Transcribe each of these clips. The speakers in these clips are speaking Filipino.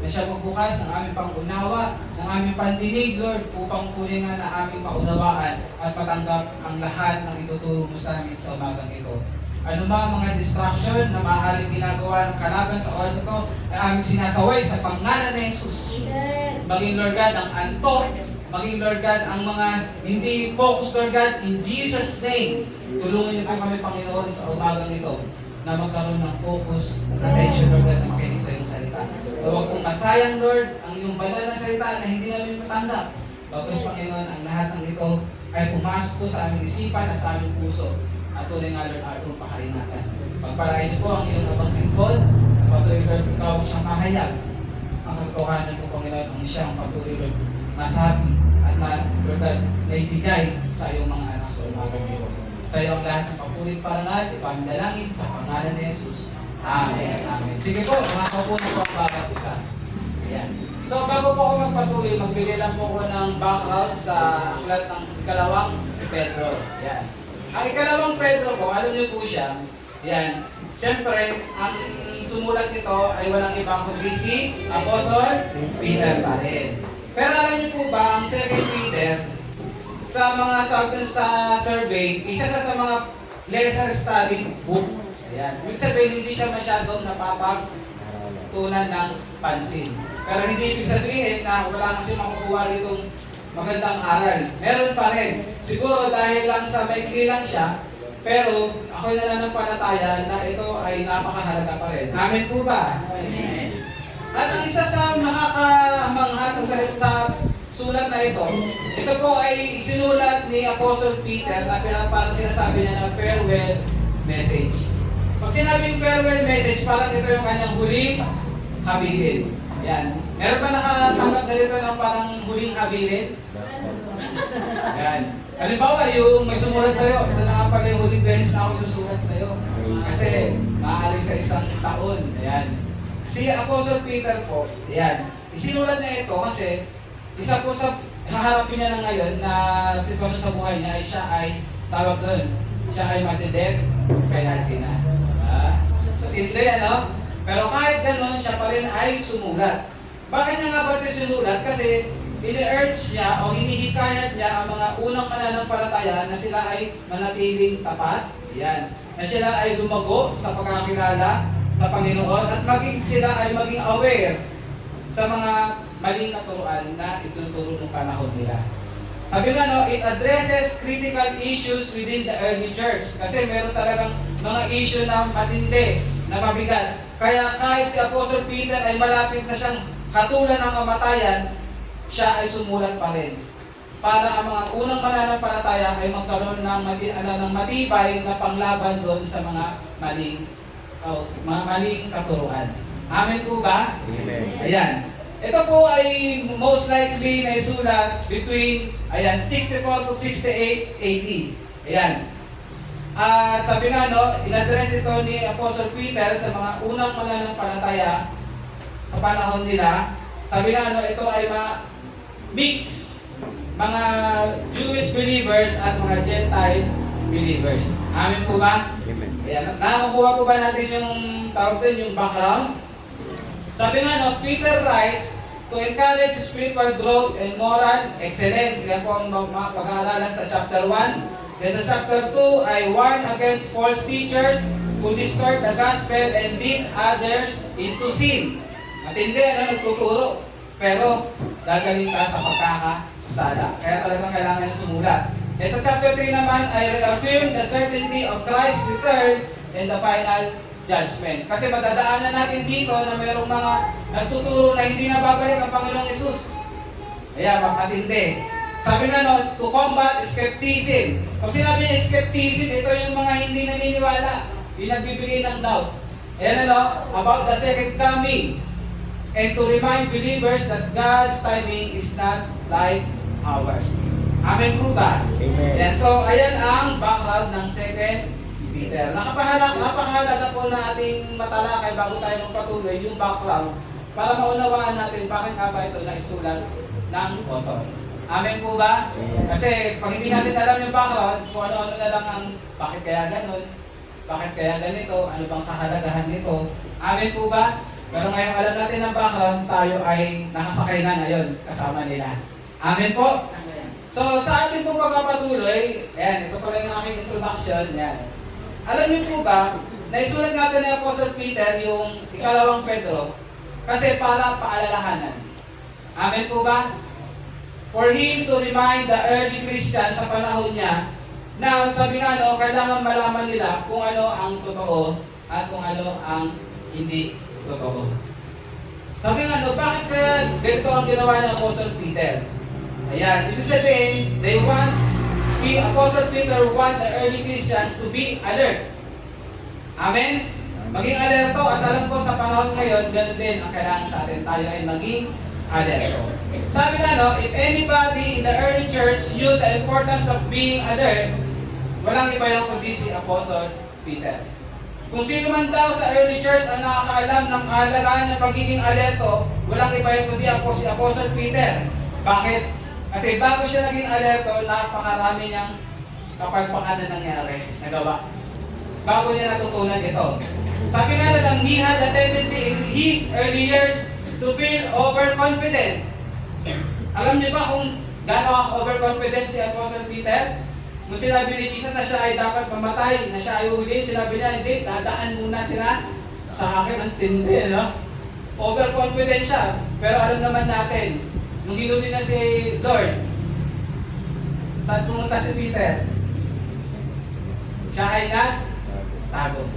na siya magbukas ng aming pangunawa, ng aming pandinig, Lord, upang tulingan na aming maunawaan at matanggap ang lahat ng ituturo mo sa amin sa umagang ito. Ano mga distraction na maaaring ginagawa ng kalaban sa oras ito ay aming sinasaway sa pangalan ni Jesus. Maging Lord God ang antok, maging Lord God ang mga hindi focused, Lord God, in Jesus' name. Tulungan niyo po kami, Panginoon, sa umagang ito na magkaroon ng focus, attention, Lord God, na makinig sa iyong salita. Huwag pong masayang, Lord, ang iyong banal na salita na hindi namin matanggap. Bagos, Panginoon, ang lahat ng ito ay pumasok po sa aming isipan at sa aming puso. At tunay nga, Lord, atong pakaingatan. Pagpalain niyo po ang inyong abang lingkod, patuloy, Lord, ikaw siyang mahayag. Ang katotohanan po, Panginoon, ang siyang patuloy, Lord, masabi at Lord God, naibigay sa iyong mga anak sa umagang ito. Sa iyo ang lahat ng papulit parangal, ipamidalangin sa pangalan ni Jesus. Amen. Amen. Sige po, makakaupo na po ang bawat isa. Ayan. So, bago po ako magpatuloy, magbigay lang po ko ng background sa aklat ng ikalawang Pedro. Ayan. Ang ikalawang Pedro po, alam niyo po siya, yan. Siyempre, ang sumulat nito ay walang ibang kundi si Apostle Peter pa rin. Pero alam niyo po ba, ang 2 Peter, sa mga tawag sa survey, isa sa mga lesser studied book. Ayan. Ibig sabihin, hindi siya masyadong napapagtunan ng pansin. Pero hindi ibig sabihin na wala kasi makukuha ditong magandang aral. Meron pa rin. Siguro dahil lang sa maikli lang siya, pero ako'y nananampalataya na ito ay napakahalaga pa rin. Amen po ba? Amen. At ang isa sa nakakamangha sa sulat na ito po ay isinulat ni Apostle Peter na parang sinasabi niya ng farewell message. Pag sinabing farewell message, parang ito yung kanyang huling habilin. Yan. Meron ba nakatanggap na dito ng parang huling habilin? Yan. Halimbawa, yung may sumulat sa'yo, ito na nga pala yung huling beses na ako susulat sa'yo. Kasi, maaaring sa isang taon. Ayan. Si Apostle Peter po, ayan, isinulat niya ito kasi isa po sa haharapin niya na ngayon na sitwasyon sa buhay niya ay siya ay tawag doon. Siya ay matided penalty na. Matindi, ano? Pero kahit gano'n, siya pa rin ay sumulat. Bakit niya nga ba ito sinulat? Kasi ini-urge niya o hinihikayat niya ang mga unang mananampalataya na sila ay manatiling tapat. Yan. Na sila ay lumago sa pagkakilala sa Panginoon at sila ay maging aware sa mga maling naturuan na ituturo ng panahon nila. Sabi nga, no, it addresses critical issues within the early church. Kasi meron talagang mga issue na matindi, na mabigat. Kaya kahit si Apostle Peter ay malapit na siyang hatulan ng kamatayan, siya ay sumulat pa rin. Para ang mga unang mananampalataya ay magkaroon ng matibay na panglaban doon sa mga maling katuruan. Amen po ba? Amen. Ayan. Ito po ay most likely na isulat between 64 to 68 AD. Ayan. At sabi nga, no, in-address ito ni Apostle Peter sa mga unang mananampalataya sa panahon nila. Sabi nga, no, ito ay mix mga Jewish believers at mga Gentile believers. Amen po ba? Amen. Ayan. Nakakuha po ba natin yung tawag din, yung background? Sabi nga, no, Peter writes to encourage spiritual growth and moral excellence. Yan po ang pag-aaralan sa chapter 1. Then sa chapter 2 ay warn against false teachers who distort the gospel and lead others into sin. Matindi, nagtuturo. Pero dagaling ka sa pagkakasala. Kaya talagang kailangan niya sumulat. And sa chapter 3 naman ay reaffirm the certainty of Christ's return and the final judgment. Kasi madadaanan natin dito na mayroong mga nagtuturo na hindi na babalik ang Panginoong Yesus. Ayan, matindi. Sabi nga, no, to combat skepticism. Pag sinabi niya skepticism, ito yung mga hindi naniniwala, yung nagbibigay ng doubt. Ayan, about the second coming. And to remind believers that God's timing is not like ours. Amen po ba? Amen. Ayan, so, ayan ang background ng 2 Peter. Napakahalaga po na ating matalakay bago tayo magpatuloy yung background para maunawaan natin bakit nga ba ito naisulat ng author. Amen po ba? Kasi pag hindi natin alam yung background, kung ano-ano na lang ang bakit kaya ganun, bakit kaya ganito, ano bang kahalagahan nito. Amen po ba? Pero ngayon alam natin ang background, tayo ay nakasakay na ngayon kasama nila. Amen po? So sa ating pong pagpapatuloy, ayan, ito pala yung aking introduction. Ayan. Alam niyo po ba, naisulat natin ni Apostle Peter yung ikalawang Pedro kasi para paalalahanan. Amen po ba? For him to remind the early Christians sa panahon niya na sabi nga kailangan malaman nila kung ano ang totoo at kung ano ang hindi totoo. Sabi nga bakit kaya ganito ang ginawa ng Apostle Peter? Ayan, ibig sabihin, Apostle Peter want the early Christians to be alert. Amen? Maging alerto at alam ko sa panahon ngayon, ganoon din ang kailangan sa atin. Tayo ay maging alerto. Sabi nga if anybody in the early church knew the importance of being alert, walang iba yung kundi si Apostle Peter. Kung sino man daw sa early church ang nakakaalam ng kahalagaan ng pagiging alerto, walang iba yung kundi si Apostle Peter. Bakit? Kasi bago siya naging alerto, napakarami niyang kapalpakan na nangyari, nagawa. Bago niya natutunan ito. Sabi nga lang, he had a tendency in his early years to feel overconfident. Alam niyo ba kung gaano overconfident si Apostle Peter? Nung sinabi ni Jesus na siya ay dapat mamatay, na siya ay uhuli, sinabi niya, hindi, dadaan muna sila sa akin ang tindi, Overconfident siya. Pero alam naman natin, nung ginuli na si Lord, saan pumunta si Peter? Siya ay nagtago.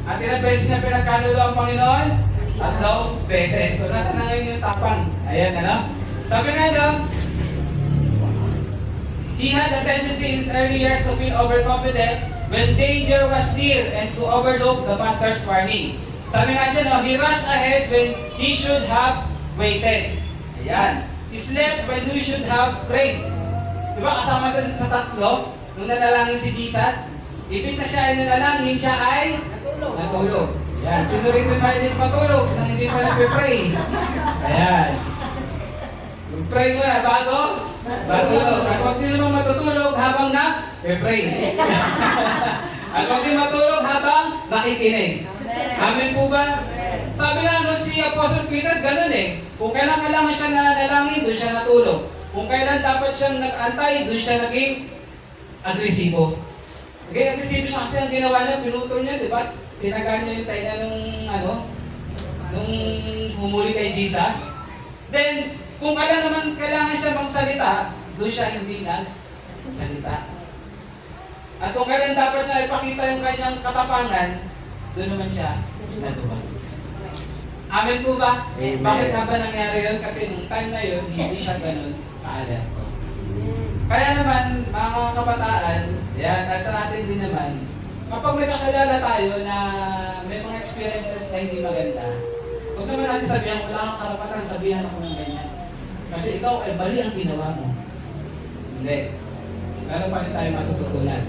At ilang beses niya pinagkanulo ang Panginoon? 3 beses. So nasa na ngayon yung tapang? Ayan, Sabi nga he had a tendency in his early years to feel overconfident when danger was near and to overlook the master's warning. Sabi nga dyan, he rushed ahead when he should have waited. Ayan. He slept when he should have prayed. Diba kasama ito sa tatlo, nung nanalangin si Jesus, ibig na siya ay nanalangin, siya ay natulog. Ayan. Sino rito mahilig matulog nang hindi pa nagpe-pray? Ayan. Pray mo na bago matulog. At huwag din naman matutulog habang nag-pray. At huwag din matulog habang nakikinig. Amen po ba? Sabi nga si Apostle Peter, ganun Kung kailan kailangan siya nanalangin, doon siya natulog. Kung kailan dapat siyang nag-antay, doon siya naging agresibo. Naging agresibo siya kasi ang ginawa niya, pinutol niya, di ba? Tinagaan niya yung tayo nung humuli kay Jesus. Then, kung kailan naman kailangan siya magsalita, doon siya hindi nagsalita. At kung kailan dapat na ipakita yung kanyang katapangan, doon naman siya natuwa. Amen po ba? Amen. Bakit nga ba nangyari yun? Kasi nung time na yun, hindi siya ganun ka-alerto. Kaya naman, mga kabataan, yan, at sa atin din naman, kapag may kakilala tayo na may mga experiences na hindi maganda, huwag naman natin sabihan, wala kang karapatan, sabihan ako ng ganyan. Kasi ikaw ay mali ang ginawa mo. Hindi. Meron pa rin tayo matututunan.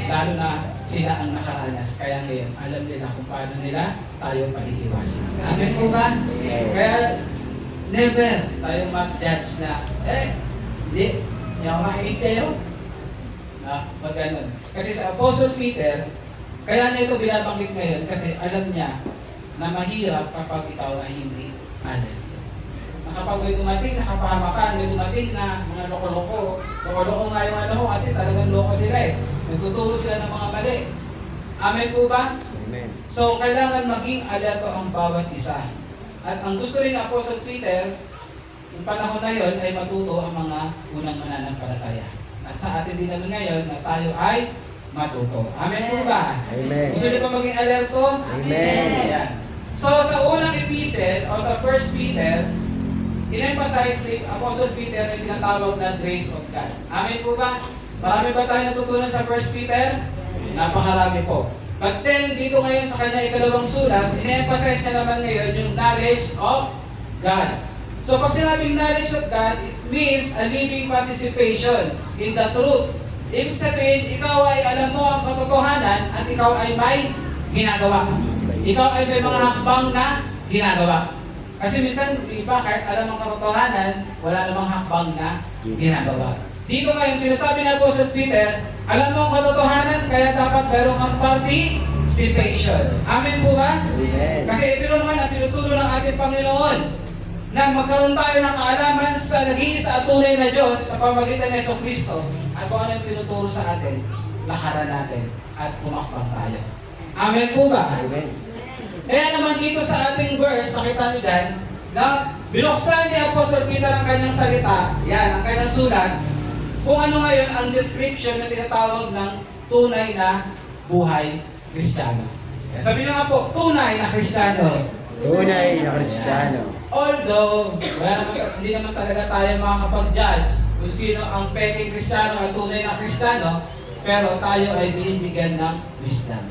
Lalo na sila ang nakaranas. Kaya ngayon, alam nila kung paano nila tayo paiiwasan. Amen po ba? Kaya, never tayo mag-judge na, hindi ako makinig kayo. Pag ganun. Kasi sa Apostle Peter, kaya niya ito binabanggit ngayon kasi alam niya na mahirap kapag ikaw ay hindi alert. Kapag may dumating, nakapahamakan, may dumating na mga loko-loko. Loko-loko nga yung kasi talagang loko sila Nagtuturo sila ng mga mali. Amen po ba? Amen. So, kailangan maging alerto ang bawat isa. At ang gusto rin ng Apostle Peter, yung panahon na yon ay matuto ang mga unang mananampalataya. At sa atin din naman ngayon na tayo ay matuto. Amen po ba? Amen. Gusto niyo pa maging alerto? Amen. Ayan. So, sa unang epistle, o sa 1 Peter, in-emphasize ni Apostle Peter ay tinatawag na grace of God. Amen po ba? Marami ba tayo natutunan sa 1 Peter? Napakarami po. But then, dito ngayon sa kanya ikalawang sulat, in-emphasize niya naman ngayon yung knowledge of God. So pag sinabing knowledge of God, it means a living participation in the truth. Ibig sabihin, ikaw ay alam mo ang katotohanan at ikaw ay may ginagawa. Ikaw ay may mga hakbang na ginagawa. Kasi minsan, iba kahit alam ang katotohanan, wala namang hakbang na ginagawa. Dito ngayon, sinasabi na po sa Peter, alam mo ang katotohanan, kaya dapat meron kang participation. Amen po ba? Amen. Kasi ito naman ang tinuturo ng ating Panginoon na magkaroon tayo ng kaalaman sa nag-iisa at tunay na Diyos sa pamagitan ng Jesucristo at kung ano yung tinuturo sa atin, lakaran natin at humakbang tayo. Amen po ba? Amen. Kaya naman dito sa ating verse, nakita nyo dyan, na binuksan ni Apostle Peter ang kanyang salita, yan, ang kanyang sulat, kung ano ngayon ang description na tinatawag ng tunay na buhay Kristiyano. Sabi nyo nga po, tunay na Kristiyano. Tunay na Kristiyano. Although, hindi naman talaga tayo makakapag-judge kung sino ang peking Kristiyano at tunay na Kristiyano, pero tayo ay binibigyan ng wisdom.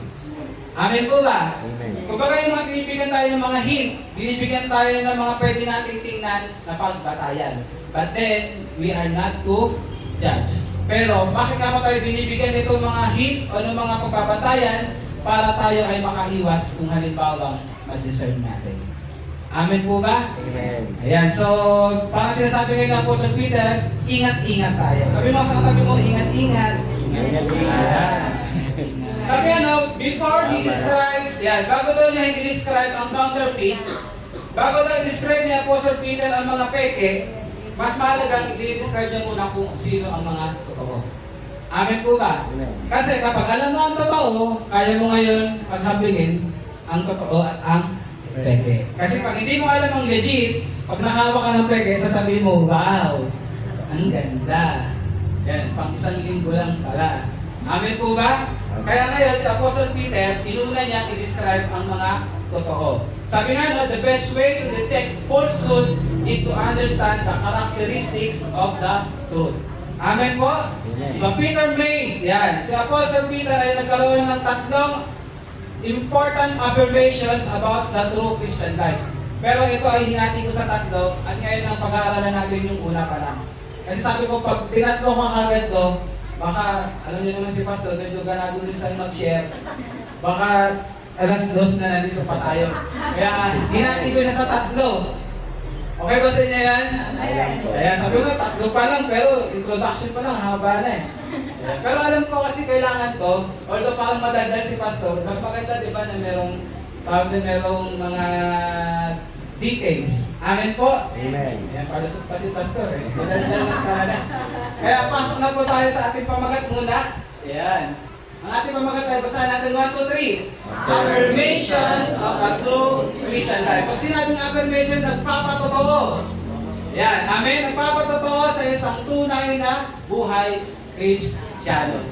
Amen po ba? Amen. Kumbaga yung mga binibigyan tayo ng mga hint, binibigyan tayo ng mga pwede nating tingnan na pagbatayan. But then, we are not to judge. Pero bakit nga ba tayo binibigyan nito mga hint o ng mga pagbabatayan para tayo ay makahiwas kung halimbawang ma-discern natin? Amen po ba? Amen. Ayan, so parang sinasabi ngayon ng Apostle Peter, ingat-ingat tayo. Sabi mo sa katabi mo, ingat-ingat. Ayan. Sabi before he described, yan, bago daw niya i-describe ang counterfeits, bago daw i-describe niya Apostle Peter ang mga peke, mas mahalagang i-describe niya muna kung sino ang mga totoo. Amen po ba? Amen. Kasi kapag alam mo ang totoo, kaya mo ngayon paghambingin ang totoo at ang peke. Kasi pag hindi mo alam ang legit, pag nakawa ka ng peke, sasabihin mo, wow, ang ganda. Yan, pang isang linggo lang pala. Amen po ba? Kaya ngayon, si Apostle Peter, inuna niyang i-describe ang mga totoo. Sabi nga, no, the best way to detect falsehood is to understand the characteristics of the truth. Amen po? Amen. So Peter made, yan, si Apostle Peter ay nagkaroon ng tatlong important affirmations about the true Christian life. Pero ito ay hinati ko sa tatlo at ngayon ang pag-aaralan natin yung una pa lang. Kasi sabi ko, pag tinatlo ka kagad to, baka, alam niyo naman si Pastor, medyo ganado rin sa mag-share. Baka alas 2 na nandito pa tayo. Kaya hinati ko siya sa tatlo. Okay ba sa inyo yan? Ayan, sabi ko, tatlo pa lang, pero introduction pa lang, haba na eh. Pero alam ko kasi kailangan to, although parang madaldal si Pastor, mas maganda di ba na merong mga details. Amen po? Amen. Ayan, palusot pa si Pastor eh. Madaldal na na. Kaya pasok na po tayo sa ating pamagat muna. Ayan. Ang ating pamagat ay basahin natin 1, 2, 3. Affirmations of a true Christian life. Pag sinabing affirmation, nagpapatotoo. Ayan. Amen. Nagpapatotoo sa isang tunay na buhay Kristiyano.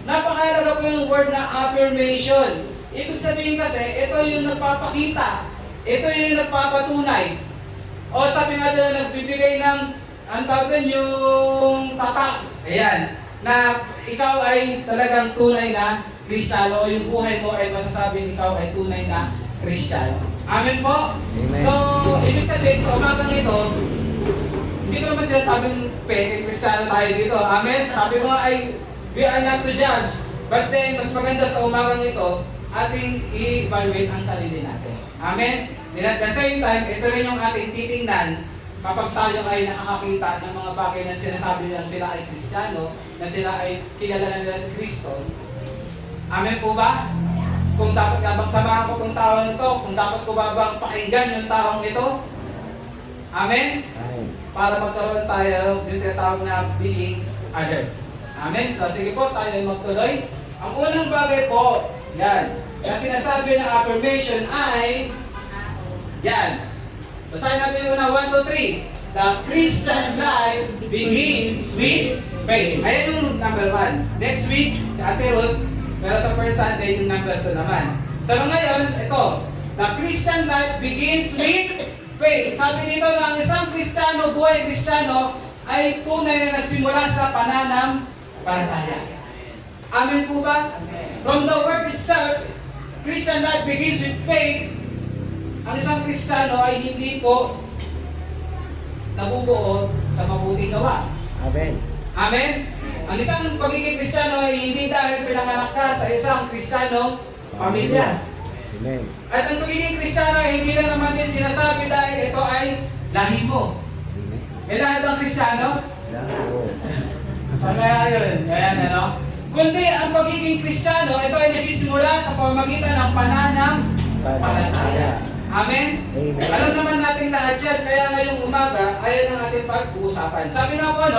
Napakahalaga po yung word na affirmation. Ibig sabihin kasi, ito yung nagpapakita. Ito yung nagpapatunay. O sabi nga doon, nagbibigay ng, ang tawag doon, yung tatak. Ayan. Na ikaw ay talagang tunay na Kristiyano o yung buhay mo ay masasabing ikaw ay tunay na Kristiyano. Amen po? Amen. So, ibig sabihin, sa umagang ito, hindi ko naman sinasabing peke Kristiyano tayo dito. Amen? Sabi ko nga ay, we are not to judge. But then, mas maganda sa umagang ito, ating i-evaluate ang sarili natin. Amen? And at the same time, ito rin yung ating titingnan kapag tayo ay nakakakita ng mga bagay na sinasabi nilang sila ay Kristiyano, na sila ay kilala nila si Kristo. Amen po ba? Kung dapat nga bang samahan ko itong taong ito, kung dapat ko ba bang pakinggan yung taong ito? Amen? Amen. Para magkaroon tayo yung tinatawag na being alert. Amen? So sige po, tayo ay magtuloy. Ang unang bagay po, yan, na sinasabi ng affirmation ay, yan, basahin natin yung una, 1, 2, 3. The Christian life begins with faith. Ayan yung number 1. Next week, si Ate Ruth, pero sa first Sunday, yung number 2 naman. So ngayon, ito, the Christian life begins with faith. Sabi dito na ang isang Kristiyano, buhay Kristiyano, ay tunay na nagsimula sa pananampalataya. Amen po ba? From the word itself, Christian life begins with faith. Ang isang Kristiyano ay hindi po nabubuo sa mabuting gawa. Amen. Amen? Ang isang pagiging Kristiyano ay hindi dahil pinanganak ka sa isang Kristiyanong pamilya. Amen. At ang pagiging Kristiyano ay hindi lang naman din sinasabi dahil ito ay lahi mo. May lahi bang Kristiyano? Laro. Sa kaya yun. Ayan, ano? Kundi ang pagiging Kristiyano, ito ay nagsisimula sa pamamagitan ng pananampalataya. Amen? Amen. Alam naman natin lahat yan, kaya ngayong umaga, ayan ang ating pag-uusapan. Sabi nga po,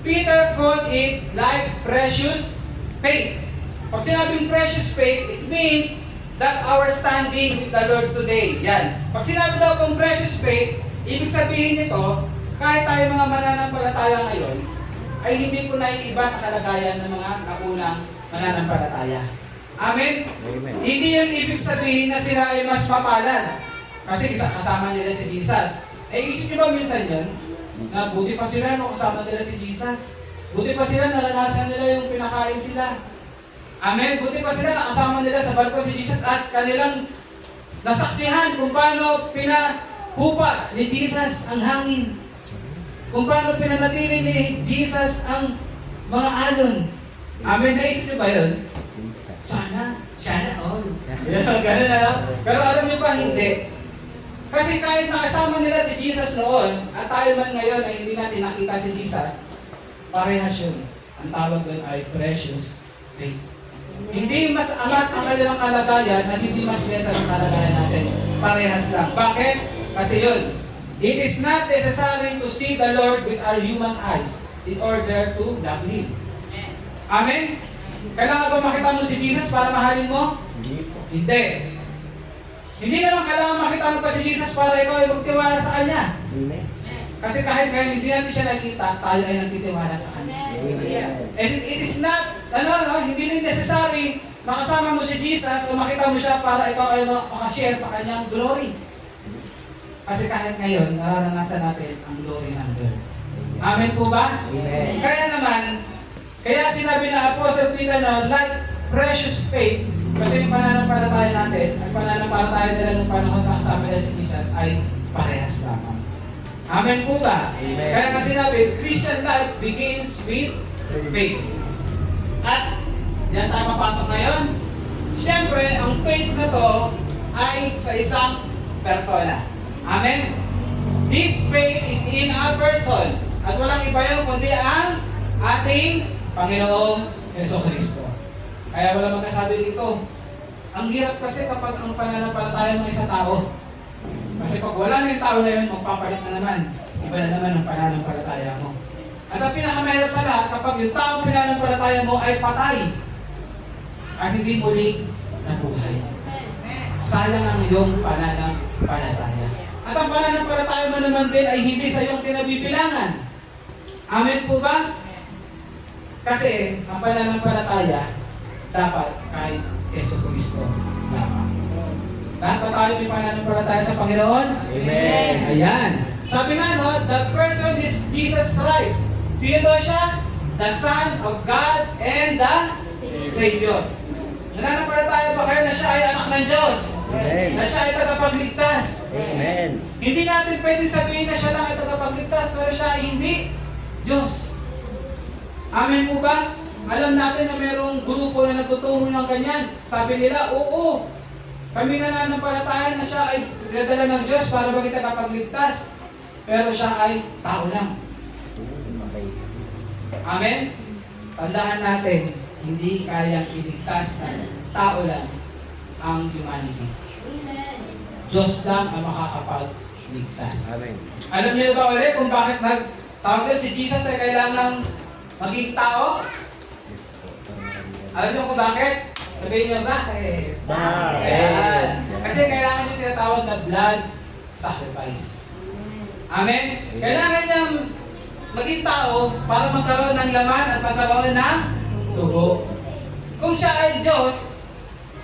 Peter called it like precious faith. Pag sinabing precious faith, it means that our standing with the Lord today. Yan. Pag sinabi daw pong precious faith, ibig sabihin nito, kahit tayo mga mananampalataya ngayon, ay hindi po naiiba sa kalagayan ng mga naunang mananampalataya. Amen? Amen. Hindi yung ibig sabihin na sila ay mas mapalad. Kasi kasama nila si Jesus. Isip niyo ba minsan yun? Na buti pa sila kasama nila si Jesus. Buti pa sila naranasan nila yung pinakain sila. Amen? Buti pa sila nakasama nila sa barko si Jesus at kanilang nasaksihan kung paano pinahupa ni Jesus ang hangin. Kung paano pinanatili ni Jesus ang mga alon. Amen? Naisip niyo ba yun? Sana all. Ganun na. Pero alam niyo ba, hindi. Kasi kahit nakasama nila si Jesus noon, at tayo man ngayon ay hindi natin nakita si Jesus, parehas yun. Ang tawag doon ay precious faith. Hindi mas angat ang kanilang kalagayan at hindi mas lesa ang kalagayan natin. Parehas lang. Bakit? Kasi yun. It is not necessary to see the Lord with our human eyes in order to love Him. Amen? Kailangan ba makita mo si Jesus para mahalin mo? Hindi po. Hindi. Hindi naman kailangan makita mo pa si Jesus para ikaw ay magtiwala sa Kanya. Amen. Kasi kahit ngayon hindi natin siya nakita, tayo ay nagtitiwala sa Kanya. Amen. And it is not, hindi rin necessary makasama mo si Jesus o makita mo siya para ikaw ay makashare sa Kanyang glory. Kasi kahit ngayon, nararanasan natin ang glory ng Lord. Amen po ba? Amen. Kaya sinabi na Apostle Peter na like precious faith, kasi yung pananampalataya natin, ang pananampalataya nila nung panahon na kasama nila si Jesus ay parehas lamang. Amen po ba? Amen. Kaya kasi sinabi, Christian life begins with faith. At diyan tayo papasok ngayon. Siyempre, ang faith na to ay sa isang persona. Amen? This faith is in a person. At walang iba yun kundi ang ating Panginoong Jesucristo. Kaya wala magkasabi dito. Ang hirap kasi kapag ang pananampalataya mo ay sa tao. Kasi pag wala na yung tao na yun, magpapalit na naman. Iba na naman ang pananampalataya mo. At ang pinakamahirap sa lahat, kapag yung taong pinanampalataya mo ay patay at hindi muli nabuhay. Sayang ang iyong pananampalataya. At ang pananampalataya mo naman din ay hindi sa iyong kinabibilangan. Amen po ba? Kasi ang pananampalataya dapat kay Jesucristo lamang. Lahat ba tayo may pananampalataya sa Panginoon? Amen. Ayan. Sabi nga the person is Jesus Christ. Sino daw siya? The Son of God and the Savior. Nananampalataya ba kayo na siya ay anak ng Diyos? Amen. Na siya ay tagapagligtas? Amen. Hindi natin pwede sabihin na siya lang ay tagapagligtas, pero siya ay hindi Diyos. Amen po ba? Alam natin na mayroong grupo na nagtuturo ng ganyan. Sabi nila, oo, kami nananampalataya na siya ay pinadala ng Diyos para maging tagapagligtas. Pero siya ay tao lang. Amen? Tandaan natin, hindi kayang iligtas ng tao lang ang humanity. Diyos lang ang makakapagligtas. Amen. Alam niyo ba ulit kung bakit tawag doon si Jesus ay kailangang maging tao? Alam niyo kung bakit? Sabihin niyo bakit? Bakit? Ayan. Kasi kailangan yung tinatawag na blood sacrifice. Amen? Kailangan niyang maging tao para magkaroon ng laman at magkaroon ng dugo. Kung siya ay Diyos,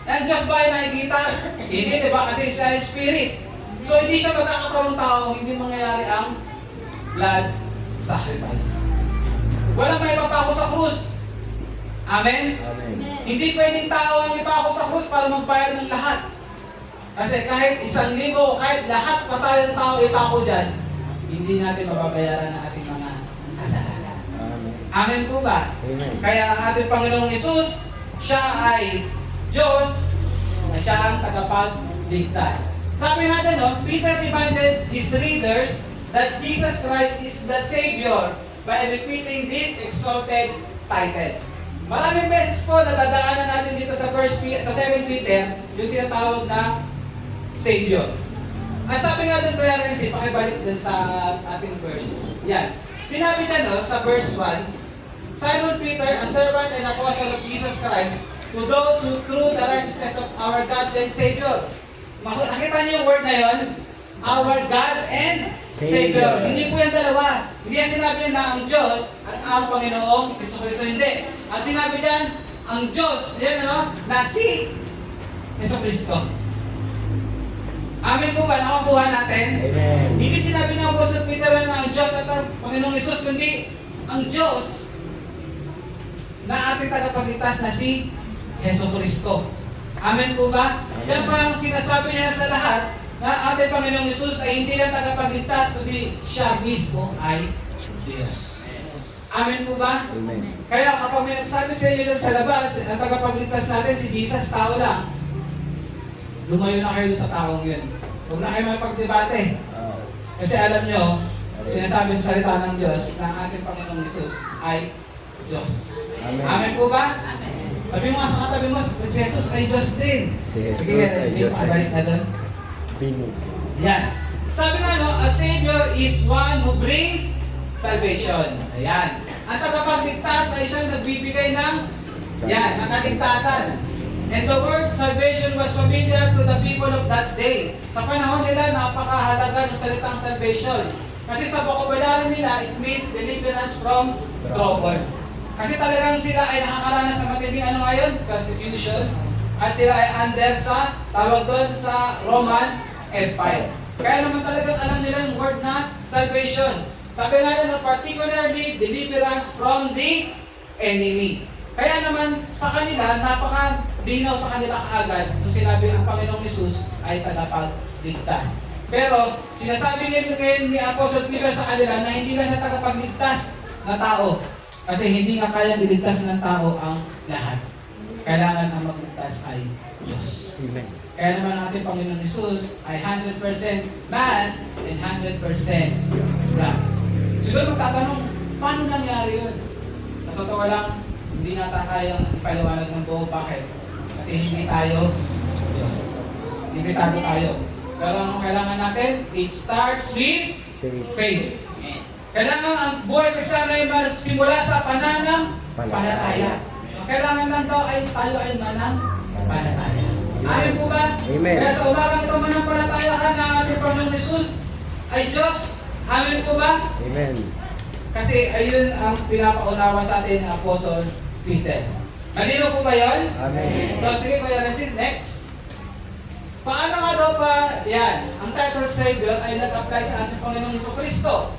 ang Diyos ba ay nakikita? Hindi, di ba? Kasi siya ay spirit. So hindi siya magkakatawang tao, hindi mangyayari ang blood sacrifice. Walang may ipapako sa krus. Amen? Amen. Hindi pwedeng tao ang ipako sa krus para magbayad ng lahat. Kasi kahit 1,000 o kahit lahat pa tayong tao ipako dyan, hindi natin mababayaran ang ating mga kasalanan. Amen. Amen po ba? Amen. Kaya ang ating Panginoong Hesus, siya ay Diyos na siya ang tagapagligtas. Sabi nga din, Peter reminded his readers that Jesus Christ is the Savior by repeating this exalted title. Maraming beses po nadadaanan natin dito sa 2 Peter, yung tinatawag na Savior. Ang sabi nga doon, Kuya Renzi, pakibalik din sa ating verse. Yan. Sinabi niya no, sa verse 1, Simon Peter, a servant and apostle of Jesus Christ, to those who through the righteousness of our God and Savior. Nakita niyo yung word na yon? Our God and Savior. Hindi po yan dalawa. Hindi yan sinabi na ang Diyos at ang Panginoong Jesucristo. Hindi. Ang sinabi diyan, ang Diyos, yan ano, na si Jesucristo. Amin po ba? Nakakuha natin? Amen. Hindi sinabi ng Apostle Peter na ang Diyos at ang Panginoong Jesus, kundi ang Diyos na ating tagapagligtas na si Jesucristo. Amen po ba? Diyan pa lang sinasabi niya sa lahat na ating Panginoong Jesus ay hindi lang tagapagligtas, kundi siya mismo ay Diyos. Amen po ba? Amen. Kaya kapag may nagsabi sa inyo sa labas, ang tagapagligtas natin si Jesus, tao lang. Lumayo na kayo sa taong yun. Huwag na kayo magpagdebate. Kasi alam nyo, sinasabi sa salita ng Diyos na ang ating Panginoong Jesus ay Diyos. Amen. Amen po ba? Amen. Sabi mo nga sa katabi mo, si Jesus ay Diyos din. Si Jesus ay Diyos din. Mabalik na doon. Binig. Yan. Sabi nga no, a Savior is one who brings salvation. Ayan. Ang tagapagligtas ay siyang nagbibigay ng ng kaligtasan. And the word salvation was familiar to the people of that day. Sa panahon nila, napakahalaga ng salitang salvation. Kasi sa vocabulary nila, it means deliverance from trouble. Kasi talagang sila ay nakakaranas sa matinding ano ngayon? Persecutions. At sila ay under sa, tawag doon sa Roman Empire. Kaya naman talagang alam nila yung word na salvation. Sabi nga na particularly deliverance from the enemy. Kaya naman sa kanila, napaka-linaw sa kanila kaagad kung sinabi ang Panginoong Hesus ay tagapagligtas. Pero sinasabi ngayon ni Apostle Peter sa kanila na hindi lang siya tagapagligtas na tao. Kasi hindi nga kayang iligtas ng tao ang lahat. Kailangan ang magligtas ay Diyos. Amen. Kaya naman ang ating Panginoong Hesus ay 100% man and 100% God. Siguro magtatanong, paano nangyari yun? Sa totoo lang, hindi natin kayang ipaliwanag ng buo. Bakit? Kasi hindi tayo Diyos. Limitado tayo. Pero ang kailangan natin, it starts with faith. Kailangan ang buhay Kristiyano ay magsimula sa pananampalataya. Ang kailangan lang daw ay tayo ay mananampalataya. Amin po ba? Amen. Kaya sa umagang ito mananampalataya ka na ang ating Panginoong Hesus ay Diyos. Amin po ba? Amen. Kasi ayun ang pinapaunawa sa atin ng Apostle Peter. Malino po ba yun? Amen. So sige Kuya Francis, next. Paano nga daw pa yan? Ang title Savior ay nag-apply sa ating Panginoong Jesucristo.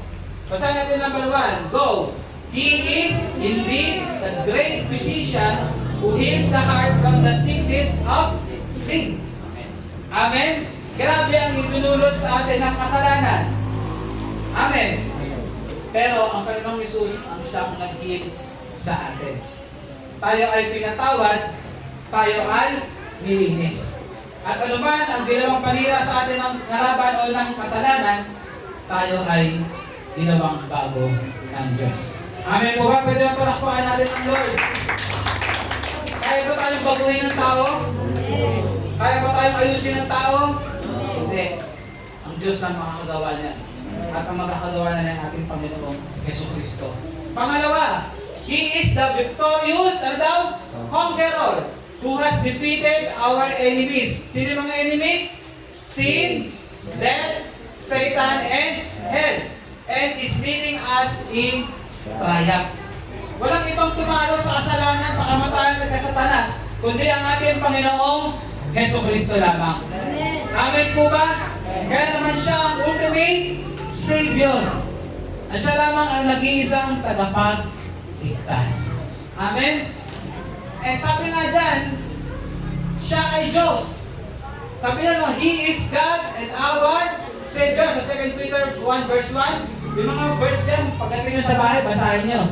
Basahin natin number 1. Go! He is indeed the great physician who heals the heart from the sickness of sin. Amen? Grabe ang idinulot sa atin ng kasalanan. Amen? Pero ang Panginoong Hesus ang siyang nag-heal sa atin. Tayo ay pinatawad, tayo ay nilinis. At anuman ang ginawang panira sa atin ng kalaban o ng kasalanan, tayo ay ginawang bago ng Diyos. Amen po ba? Pwede ba palakpakan natin ang Lord? Kaya ba tayong baguhin ng tao? Kaya ba tayong ayusin ng tao? Hindi. Ang Diyos ang makakagawa niyan. At ang makakagawa na ng ating Panginoong Jesucristo. Pangalawa, He is the victorious and the conqueror who has defeated our enemies. Sino mga enemies? Sin, death, Satan, and hell. And is leading us in triumph. Walang ibang tumalo sa kasalanan, sa kamatayan at kasatanas, kundi ang ating Panginoong Jesucristo lamang. Amen po ba? Kaya naman siya ang ultimate Savior. At siya lamang ang nag-iisang tagapagligtas. Amen? And sabi nga dyan, siya ay Diyos. Sabi na He is God and our Savior. Sa 2 Peter 1 verse 1, yung mga verse dyan, pagdating nyo sa bahay, basahin nyo.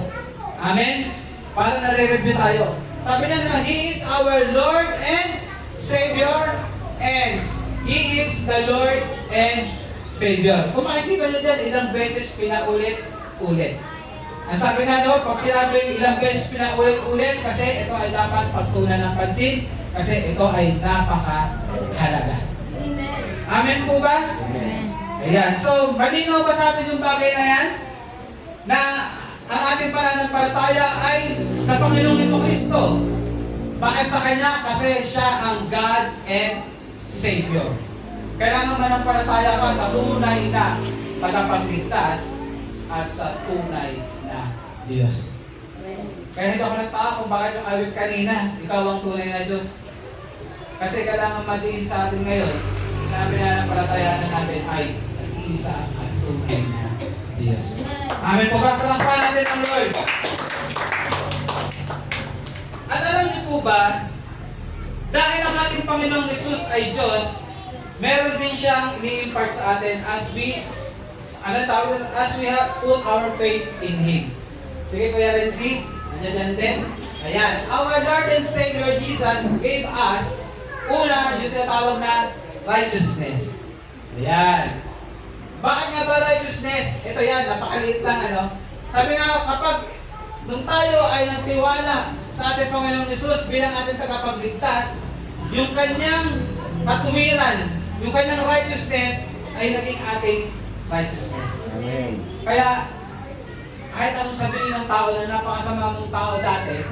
Amen? Para nare-review tayo. Sabi na He is our Lord and Savior, and He is the Lord and Savior. Kung makikita nyo dyan, ilang beses pinaulit-ulit. Ang sabi nga no, pag sinabing ilang beses pinaulit-ulit, kasi ito ay dapat pagtunan ng pansin, kasi ito ay napakahalaga. Amen. Amen po ba? Amen. Ayan. So, malinaw ba sa atin yung bagay na yan? Na ang ating pananampalataya ay sa Panginoong Jesucristo. Bakit sa Kanya? Kasi siya ang God and Savior. Kailangan manampalataya ka sa tunay na tagapagligtas at sa tunay na Diyos. Kaya hindi ako nagtaka kung bakit yung awit kanina, ikaw ang tunay na Diyos. Kasi kailangan madiin sa atin ngayon na ang pinanampalatayaan natin ay nag-iisa at tunay na Diyos. Amen po ba? Palakpakan natin ang Lord. At alam niyo po ba, dahil ang ating Panginoong Jesus ay Diyos, meron din siyang ini-impart sa atin as we have put our faith in Him. Sige, Kuya Renzi, nandiyan din. Ayan, our Lord and Savior Jesus gave us, una, yung tinatawag na righteousness. Ayan. Bakit nga ba righteousness? Ito yan, napakaliit lang ano. Sabi nga, kapag nung tayo ay nagtiwala sa ating Panginoong Jesus bilang ating tagapagligtas, yung kanyang katuwiran, yung kanyang righteousness ay naging ating righteousness. Amen. Kaya, kahit anong sabihin ng tao na napakasama mong tao dati,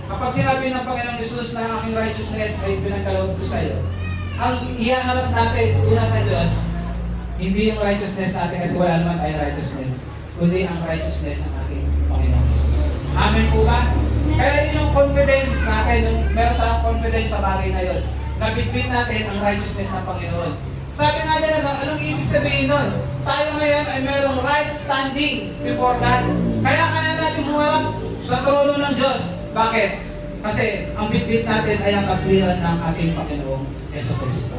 kapag sinabi ng Panginoong Jesus na ang aking righteousness ay pinagkaloob ko sa iyo, ang ihaharap natin una sa Diyos, hindi yung righteousness natin kasi wala naman tayong righteousness, kundi ang righteousness ng ating Panginoong Jesus. Amen po ba? Kaya yun yung confidence natin, yung meron tayong confidence sa bagay na yun. Nabitbit natin ang righteousness ng Panginoon. Sabi nga dyan, anong ibig sabihin nun? Tayo ngayon ay merong right standing before God. Kaya natin humarap sa trono ng Diyos. Bakit? Kasi ang bitbit natin ay ang katwiran ng ating Panginoong Jesucristo.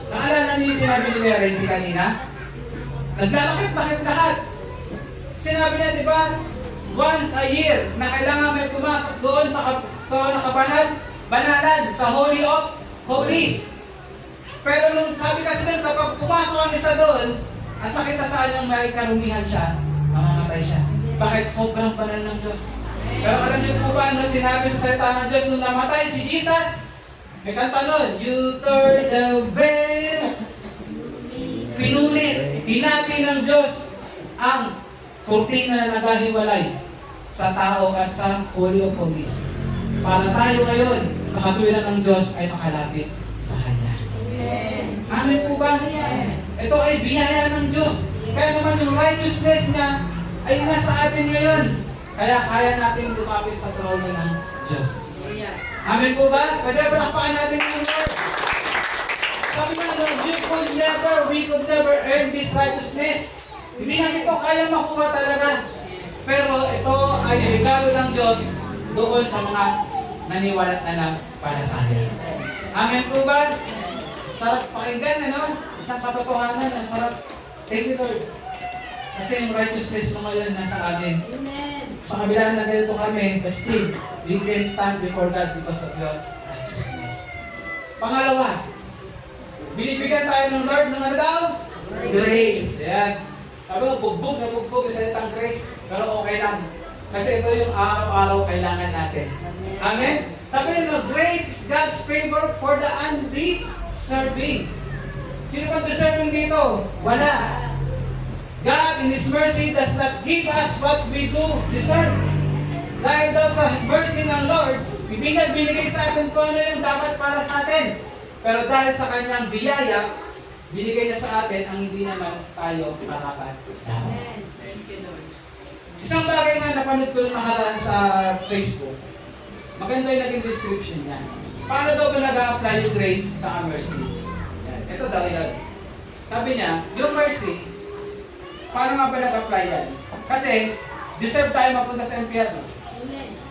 Naalala niyo yung sinabi ni Kuya Renzi kanina? Naglalakit-lakit lahat. Sinabi niya, di ba? Once a year na kailangan may pumasok doon sa banalan, sa Holy of Holies. Pero nung sabi kasi nun, kapag pumasok ang isa doon, at makita sa kanyang may karumihan siya, mamamatay siya. Bakit? Sobrang banal ng Diyos. Pero alam niyo po ba, sinabi sa salita ng Diyos, nung namatay si Jesus, may kanta nun, you tore the veil, pinunit, hinati ng Diyos ang kurtina na naghahiwalay sa tao at sa Holy of Holies. Para tayo ngayon, sa katuwiran ng Diyos, ay makalapit sa Kanya. Amen po ba? Ito ay biyaya ng Diyos. Kaya naman yung righteousness niya ay nasa atin ngayon. Kaya kaya natin lumapit sa trono ng Diyos. Amen po ba? Pwede palakpakan natin ng Lord. Sabi nga, we could never earn this righteousness. Hindi natin ito kaya makuha talaga. Pero ito ay regalo ng Diyos doon sa mga naniwala na ng palataya. Amen po ba? Sarap pakinggan, ano? Isang katotohanan, ang sarap. Thank you, Lord. Kasi yung righteousness mo ngayon nasa amin. Sa kabila na ganito kami, but still, we can stand before God because of your righteousness. Pangalawa, binibigyan tayo ng Lord ng ano daw? Grace. Ayan. Sabi ko, bugbog na bugbog yung salitang grace, pero okay lang. Kasi ito yung araw-araw kailangan natin. Amen? Sabi nyo, grace is God's favor for the undeserving. Sino bang deserving dito? Wala. God in His mercy does not give us what we do deserve. Dahil daw sa mercy ng Lord, hindi niya binigay sa atin kung ano yung dapat para sa atin. Pero dahil sa Kanyang biyaya, binigay niya sa atin ang hindi naman tayo karapat dapat. Isang bagay nga napanood ko nung nakaraan sa Facebook, maganda yung naging description niya. Paano daw ba nag-a-apply yung grace sa mercy? Yan. Ito daw yan. Sabi niya, yung mercy, paano nga ba nag-apply yan? Kasi, deserve tayo mapunta sa impyerno.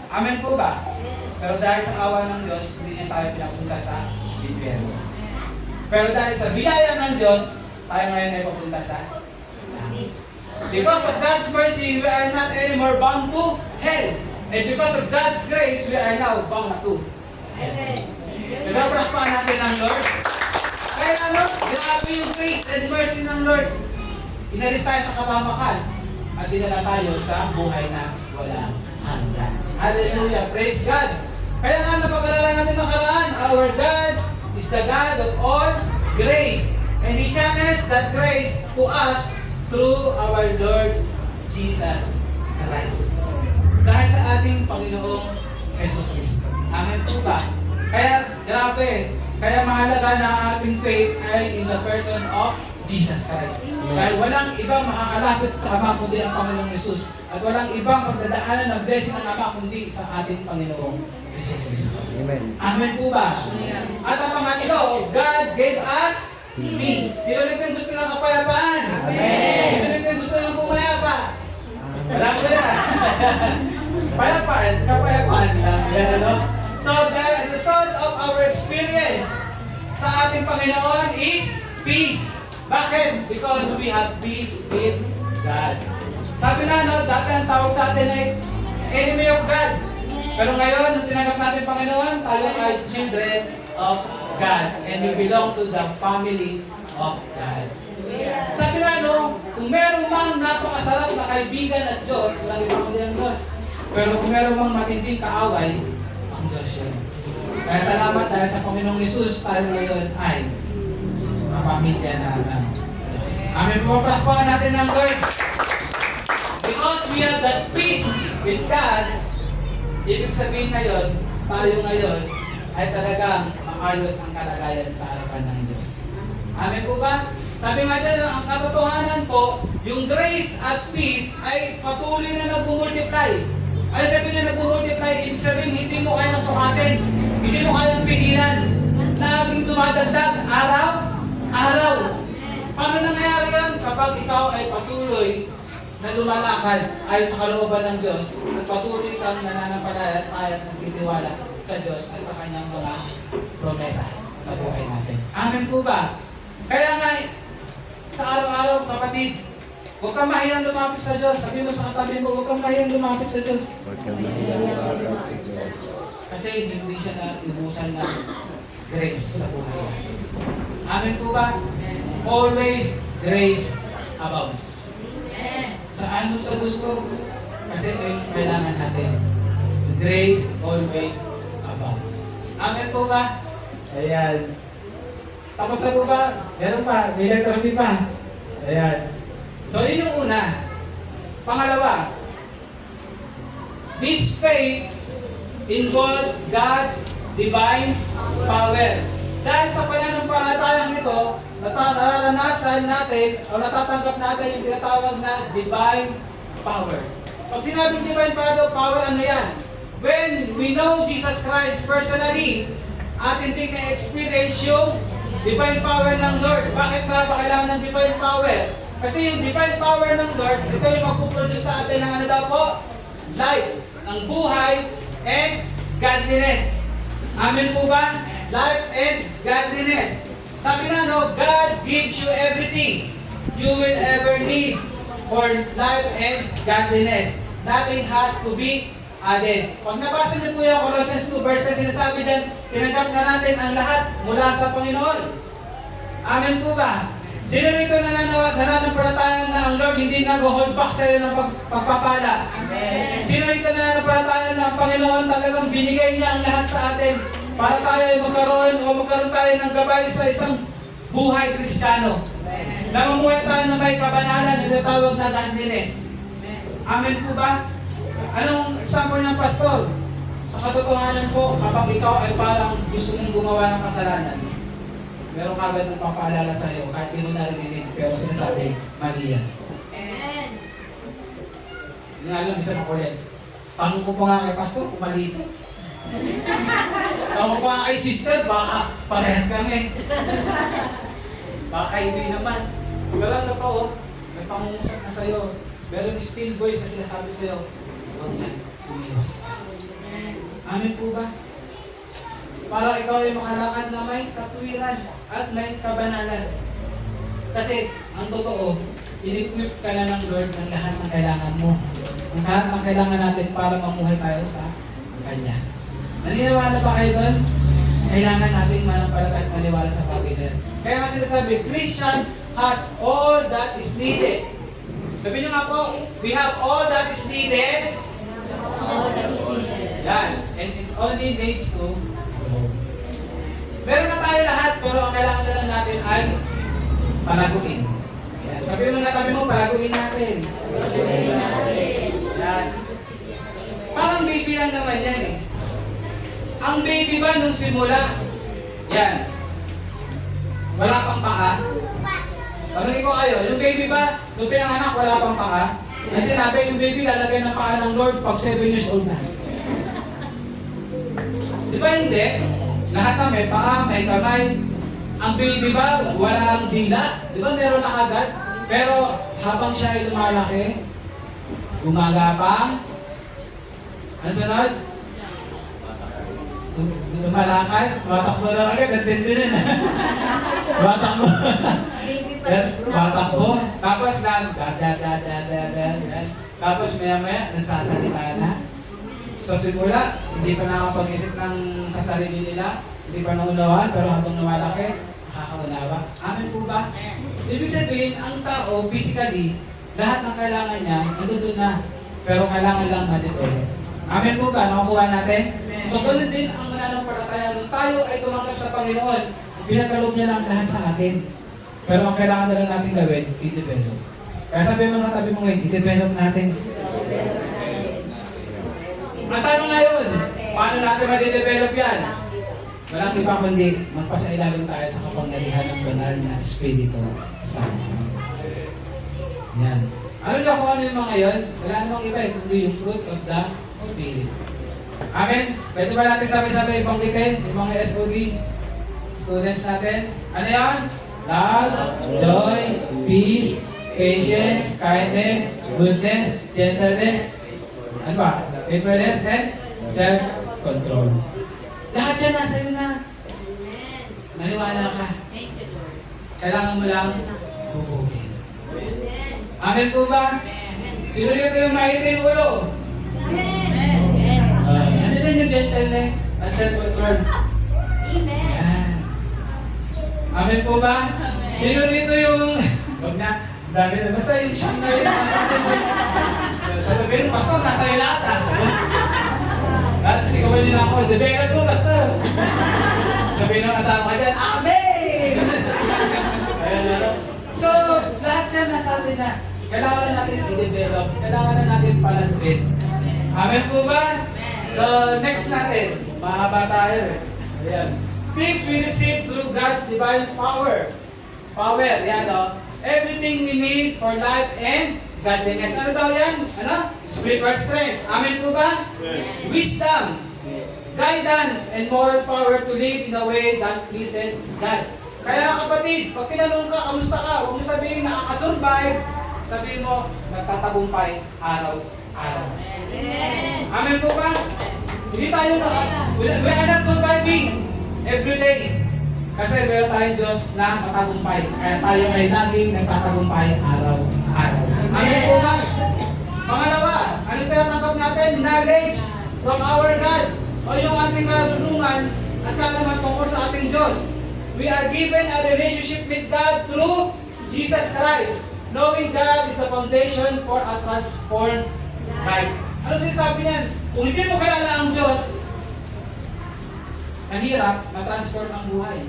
Amen po ba? Pero dahil sa awa ng Diyos, hindi niya tayo pinapunta sa impyerno. Pero dahil sa biyaya ng Diyos, tayo ngayon ay papunta sa langit. Because of God's mercy, we are not anymore bound to hell. And because of God's grace, we are now bound to heaven. Nagpaprapahan natin ang Lord. Kaya ano, grabe yung grace and mercy ng Lord. Inalis tayo sa kapamakan. at dinala tayo sa buhay na walang hanggan. Hallelujah! Praise God! Kaya nga napag-aralan natin nakaraan, our God is the God of all grace. And He channels that grace to us through our Lord Jesus Christ. Dahil sa ating Panginoong Jesucristo. Amen po ba? Kaya grabe, kaya mahalaga na ang ating faith ay in the person of Jesus Christ. Dahil walang ibang makakalapit sa Ama kundi ang Panginoong Jesus. At walang ibang pagdadaanan ng blessing ng Ama kundi sa ating Panginoong Jesucristo. Amen. Amen po ba? At ang pangatlo, God gave us peace. Sino rin gusto ng kapayapaan? Amen. Sino rin gusto ng pumayapa? Alam ko na. Kapayapaan lang. Yan, ano? So, the result of our experience sa ating Panginoon is peace. Bakit? Because we have peace with God. Sabi na, no, dati ang tawag sa atin ay enemy of God. Pero ngayon, nung tinanggap natin Panginoon, tayo ay children of God. And we belong to the family of God. Sabi nga, no, kung meron mang napakasarap na kaibigan at Diyos, walang ibang kundi ang Diyos. Pero kung meron mang matinding kaaway, ang Diyos yun. Kaya salamat dahil sa Panginoong Jesus, tayo ngayon ay kapamilya na ng Diyos. Amen po, palakpakan natin ng Lord. Because we have that peace with God, ibig sabihin ngayon, tayo ngayon ay talagang maayos ang kalagayan sa harapan ng Diyos. Amen po ba? Sabi nga dyan, ang katotohanan po, yung grace at peace ay patuloy na nag-multiply. Ano sabi na nag-multiply? Ibig sabihin, hindi mo kayang sukatin, hindi mo kayang pigilan. Laging dumadagdag, araw. Paano nangyayari yan? Kapag ikaw ay patuloy na lumalakad ayon sa kalooban ng Diyos at patuloy kang nananampalataya at nagtitiwala sa Diyos at sa kanyang mga promesa sa buhay natin. Amen po ba? Kaya nga, sa araw-araw, kapatid, huwag kang mahiyang lumapit sa Diyos. Sabi mo sa katabi mo, huwag kang mahiyang lumapit sa Diyos. Huwag kang mahiyang lumapit sa Diyos. Kasi hindi siya na ibusan ng grace sa buhay natin. Amen po ba? Always grace abounds. Sa ano sa gusto? Kasi ito yung kailangan natin. Grace always abounds. Amen po ba? Ayan. Tapos na po ba? Meron pa. May letter B pa. Ayan. So, yun yung una. Pangalawa, this faith involves God's divine power. Dahil sa pananampalatayang ito, nararanasan natin o natatanggap natin yung tinatawag na divine power. Pag sinabing divine power, ano yan? When we know Jesus Christ personally, atin din na-experience yung divine power ng Lord. Bakit ba kailangan ng divine power? Kasi yung divine power ng Lord, ito yung magpuproduce sa atin ng ano daw po? Life, ng buhay, and godliness. Amen po ba? Life and godliness. Sabi na, no, God gives you everything you will ever need for life and godliness. Nothing has to be added. Pag nabasa niyo po yung Colossians 2 verse 10, sinasabi dyan, tinanggap na natin ang lahat mula sa Panginoon. Amen po ba? Sino rito nananampalataya na ang Lord hindi nag-hold back sa iyo ng pagpapala? Amen. Sino rito nananampalataya na ang Panginoon talagang binigay niya ang lahat sa atin para tayo ay magkaroon tayo ng gabay sa isang buhay Kristiyano? Na mamuhay tayo na may kabanalan, yung tawag na godliness. Amen po ba? Anong example ng pastor? Sa katotohanan po, kapag ikaw ay parang gusto mong gumawa ng kasalanan, meron kagad ng papaalala sa iyo, kahit di mo narinig, pero sinasabi, mali yan. Amen. Hindi nga alam, isa makulit. Tanong ko pa nga kay pastor, kung mali ito. Tanong ko pa nga kay sister, baka parehas kami. Baka hindi naman. Walang totoo, may pangungusap na sa iyo. Pero yung still voice na sinasabi sa iyo, huwag yan, umiwas ka. Amen po ba? Para ikaw ay makalakad na may katuwiran at may kabanalan. Kasi, ang totoo, in-equip ka na ng Lord ng lahat ng kailangan mo. Ang lahat ng kailangan natin para mamuhay tayo sa Kanya. Naniniwala ba kayo doon? Kailangan natin manampalataya at maniwala sa bagay na yan. Kaya nga sinasabi, Christian has all that is needed Sabi niyo nga po, we have all that is needed. Yan. And it only needs to grow. Meron na tayo lahat, pero ang kailangan na lang natin ay palaguin. Yan. Sabi mo na tabi mo, palaguin natin. Yan. Parang baby lang naman yan eh. Ang baby ba nung simula? Yan. Wala pang paa. Tanungin ko kayo, yung baby ba, nung pinanganak, wala pang paa? Ang sinabi, yung baby lalagay ng paa ng Lord pag 7 years old na. Di ba hindi? Lahat na may paa, may kamay. Ang baby ba, wala ang dila? Di ba meron na agad? Pero habang siya ay lumalaki, gumagapang, ano sunod? Lumalakad, matakbo na agad, natindi na. Matakbo. Matakbo. Tapos tapos maya-maya, nagsasalita na. So simula, hindi pa nakapag-isip ng sa sarili nila, hindi pa naunawan, pero habang lumalaki, nakakaunawa. Amen po ba? Ibig sabihin, ang tao, physically, lahat ng kailangan niya, nandun na. Pero kailangan lang ma-develop. Amen po ba? Nakukuha natin? So ganun din ang mananampalataya. Nung tayo ay tumanggap sa Panginoon, pinagkaloob niya lang lahat sa atin. Pero ang kailangan na lang natin gawin, i-develop. Kaya sabi mo ngayon, i-develop natin. Ang tanong ngayon, paano natin ma-develop yan? Walang iba kundi magpasailalim tayo sa kapangyarihan ng banal na Espiritu Santo. Yan. Alam niyo kung ano yung mga yun? Wala namang iba eh, kundi yung fruit of the Spirit. Amen? Pwede ba natin sabay-sabay banggitin yung mga SOD students natin? Ano yan? Love, joy, peace, patience, kindness, goodness, gentleness, ano ba? Faithfulness and self-control. Lahat yan nasa iyo na. Naniwala ka. Kailangan mo lang hubugin. Amen po ba? Sino dito yung mainitin ulo? Nandiyan yung gentleness at self-control. Yan. Amen po ba? Sino dito yung... Huwag na. Dami na. Basta yung siyang na yun. Sasabihin, pastor, nasa iyo lahat ah. Dahil sisigawan niyo na ako, develop mo, pastor. Sabihin nung asama ka dyan, Amen! So, lahat yan nasa atin na. Kailangan na natin i-develop. Kailangan na natin palaguin. Amen po ba? So, next natin. Mahaba tayo eh. Ayan. Things we receive through God's divine power. Power, yan o. Everything we need for life and godliness. Ano daw yan? Ano? Spiritual strength. Amen po ba? Yeah. Wisdom, guidance, and moral power to live in a way that pleases God. Kaya kapatid, pag tinanong ka, kamusta ka? Huwag mo sabihin nakakasurvive. Sabihin mo, nagtatagumpay araw-araw. Amen. Amen po ba? Hindi tayo we are not surviving every day. Kasi meron tayong Diyos na matagumpay. Kaya tayo ay laging nagtatagumpay araw-araw. Amen po ba? Pangalawa, ano tinatanggap natin? Knowledge from our God. O yung ating karunungan at kaalaman tungkol sa ating Diyos. We are given a relationship with God through Jesus Christ. Knowing God is the foundation for a transformed life. Ano sinasabi niyan? Kung hindi mo kilala ang Diyos, mahirap na-transform ang buhay.